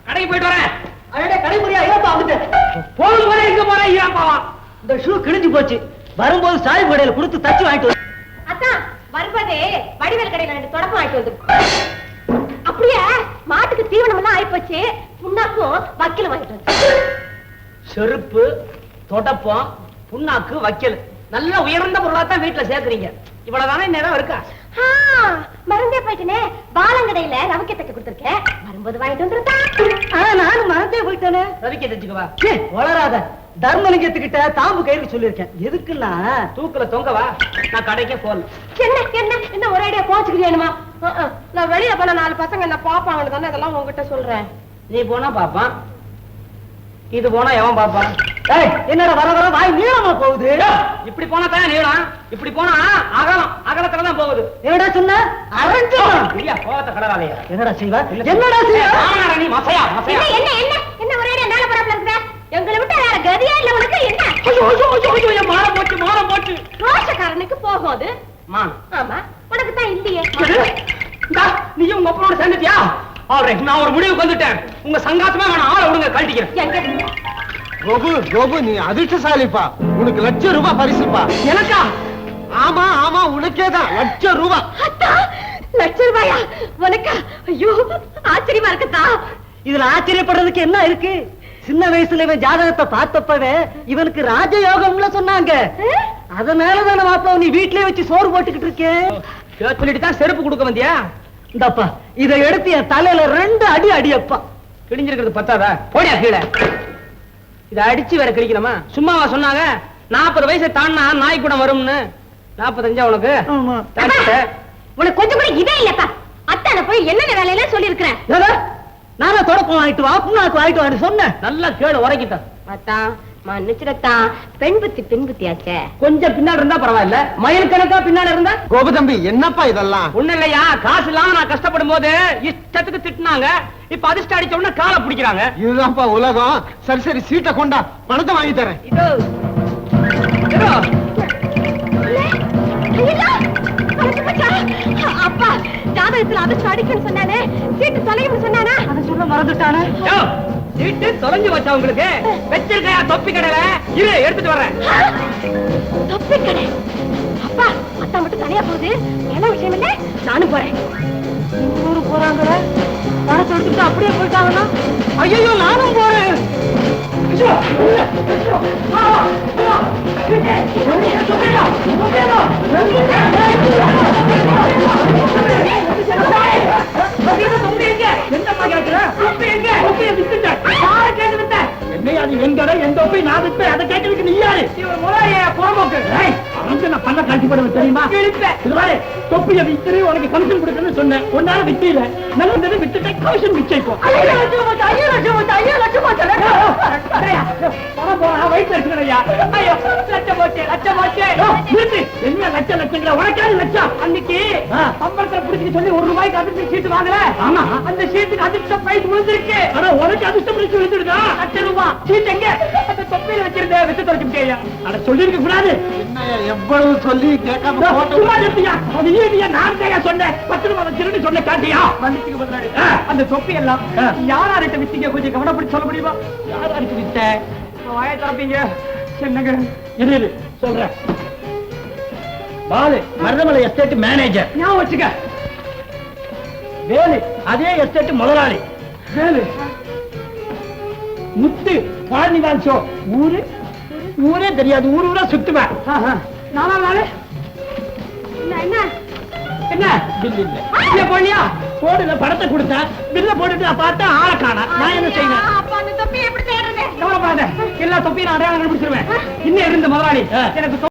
கடைக்கு போயிட்டு வரேன். அடடே கடைமுறையா ஏப்பா வந்துட்டு போகுது போல எங்க போறேன் ஐயாப்பாவா? இந்த ஷூ கிழிஞ்சு போச்சு. வரும்போது சாய் கடையில கொடுத்து தச்சு வாங்கிட்டு வந்து. அதான் வரும்போதே வடிவேல் கடையில 2 தொடக்கம் வாங்கிட்டு வந்து. அப்படியே மாட்டுக்கு தீவனம் எல்லாம் ஆயிப்போச்சு. புண்ணாக்கும் வக்கீல வாங்கிட்டு வந்து. செருப்பு, தொடப்பம், புண்ணாக்கு, வைக்கல் நல்ல உயர்ந்த பொருளா தான் வீட்டுல சேர்க்கறீங்க. இவ்வளவுதானே நேரம் இருக்கா? மறந்தே போயிட்டேனே. பாலங்கடையில ரவிக்கை தைக்க கொடுத்திருக்கேன். வரும்போது வாங்கிட்டு வந்துருந்தா. நானும் மறந்தே போயிட்டேனே. ரவிக்கை தைச்சுக்கவா? வளராத தர்மலிங்கத்துக்கிட்ட தாம்பு கயிறு சொல்லியிருக்கேன். எதுக்குன்னா தூக்குல தொங்கவா? நான் கடைக்கே போல. என்ன ஒரே ஐடியா கோச்சுக்கிறியனுமா? நான் வெளியில போன 4 பசங்க என்ன பாப்பாங்கன்னு தானே இதெல்லாம் உங்ககிட்ட சொல்றேன். நீ போனா பாப்பான், இது போனா எவன் பாப்பான்? என்னடா வர வர வாய் நீளமா போகுது. இப்படி போனா தான் நீளம், இப்படி போனா அகலத்துல தான் போகுது. என்னடா சொன்ன? கோவத்தை கடறாதையா? என்னடா செய்வா? என்னடா செய்வா? நீ மசையா மசையா? என்ன ஒரே ஐடியா மேல பரப்பல இருக்கற? எங்களை விட்டு வேற கதியா இல்ல உனக்கு என்ன? ஐயோ மாற போட்டு ரோஷக்காரனுக்கு போகுது. மான். ஆமா உனக்கு தான் இல்லையே. நீயும் உங்க அப்பனோட சேர்ந்துட்டியா? ஆல்ரைட், நான் ஒரு முடிவுக்கு வந்துட்டேன். உங்க சங்காத்தமா வேணாம், ஆளை விடுங்க, கழட்டிக்கிறேன். கோபு நீ அதிர்ஷ்டசாலிப்பா. உனக்கு ₹1,00,000 பரிசுப்பா. எனக்கா? ஆமா ஆமா உனக்கேதான் ₹1,00,000. ₹1,00,000 உனக்கா? ஐயோ ஆச்சரியமா இருக்குதா? இதுல ஆச்சரியப்படுறதுக்கு என்ன இருக்கு? சின்ன வயசுல இவன் ஜாதகத்தை பார்த்தப்பவே இவனுக்கு ராஜயோகம்ல சொன்னாங்க. அதனாலதான் மாப்பிள்ள நீ வீட்லயே வச்சு சோறு போட்டுக்கிட்டு இருக்கேன். சொல்லிட்டு தான் செருப்பு கொடுக்க வந்தியா? இந்தப்பா இதை எடுத்து என் தலையில 2 அடி அடியப்பா. கிழிஞ்சிருக்கிறது பத்தாதா? போடியா கீழே. இதை அடிச்சு வேற கிழிக்கணுமா? சும்மாவா சொன்னாங்க 40 வயசை தாண்டா நாய் கூட வரும்னு? 45 உனக்கு? உனக்கு கொஞ்சம் கூட இதே இல்லப்பா. அத்தான போய் என்னென்ன வேலையில சொல்லி இருக்கிறேன். நானே தொடக்கம் வாங்கிட்டு வா, புண்ணாக்கு வாங்கிட்டு வான்னு சொன்னேன். நல்லா கேடு உரைக்கிட்டான். அத்தான் மன்னிச்சிடத்தான். பெண் புத்தியாச்சே. கொஞ்சம் பின்னாடி இருந்தா பரவாயில்ல, மயில் கணக்கா பின்னாடி இருந்தா? கோபு தம்பி என்னப்பா இதெல்லாம்? ஒண்ணு இல்லையா, காசு இல்லாம நான் கஷ்டப்படும் போது இஷ்டத்துக்கு திட்டினாங்க. இப்ப அதிர்ஷ்டம் அடிச்ச உடனே காலை பிடிக்கிறாங்க. இதுதான்ப்பா உலகம். சரி சீட்டை கொண்டா, பணத்தை வாங்கி தரேன். இதோ அப்பா ஜாதகத்துல அதிர்ஷ்டம் அடிக்குன்னு சொன்னானே, சீட்டு தொலைன்னு சொன்னானா? அதை சொல்ல மறந்துட்டானே. சீட்டு தொலைஞ்சு வச்சா உங்களுக்கு? வச்சிருக்கையா தொப்பி கடையில? இரு எடுத்துட்டு வர்றேன். தொப்பி கடை? அப்பா அத்தா மட்டும் தனியா போகுது. என்ன விஷயம் இல்ல, நானும் போறேன். ஊரு போறாங்க, பணத்தை எடுத்துட்டு அப்படியே போயிட்டாங்கன்னா ஐயோ நானும் போறேன். சொன்னேன் உன்னால வித்தியில நல்லது வித்துட்டா கமிஷன் மிச்சம். வயிற்று இருக்கிறையா? ஐயோ லட்சம் போச்சு லட்சம் போச்சு. என்ன லட்சம் லட்சங்களா? உனக்கான லட்சம். அன்னைக்கு சம்பளத்துல புடிச்சு சொல்லி ₹1 அதிர்ஷ்ட சீட்டு வாங்கல? ஆமா, அந்த சீட்டுக்கு அதிர்ஷ்ட பிரைஸ் விழுந்திருக்கு. ஆனா உனக்கு அதிர்ஷ்ட பிரைஸ் விழுந்துருக்கா? ₹1,00,000 சீட் எங்க? அந்த தொப்பியில வச்சிருந்த வித்து தொலைச்சுட்டியா? அட சொல்லிருக்க கூடாது. என்னையா எவ்வளவு சொல்லி கேட்காம சும்மா இருந்தியா? அது இல்லையா? நான் தான் சொன்னேன் ₹10 வச்சிருந்து சொன்ன காட்டியா? மன்னிச்சுக்க பதிலாளி. அந்த தொப்பி எல்லாம் யாராருக்கு வித்தீங்க? கொஞ்சம் கவனப்படி சொல்ல முடியுமா? யாராருக்கு வித்த? வாயை திறப்பீங்க. என்னங்க இரு சொல்றேன். Balu Marudhamalai estate manager. ஞாபகம் வச்சுக்க. வேலு அதே எஸ்டேட் முதலாளி. வேலு முத்து பழனிதான் ஷோ. ஊரே தெரியாது, ஊரா சுத்துவேன். 4ஆம் நாள் என்ன என்ன பில் இல்ல போனியா? போடுல படத்தை கொடுத்தா பில்ல போட்டுட்டு நான் பார்த்தா ஆளை காணா. நான் என்ன செய்யணும்? அப்பா அந்த தொப்பி எப்படி தேடுறது? கவலைப்படாத, எல்லா தொப்பியும் நான் அடையாளம் கண்டுபிடிச்சிருவேன். இன்னும் இருந்த முதலாளி எனக்கு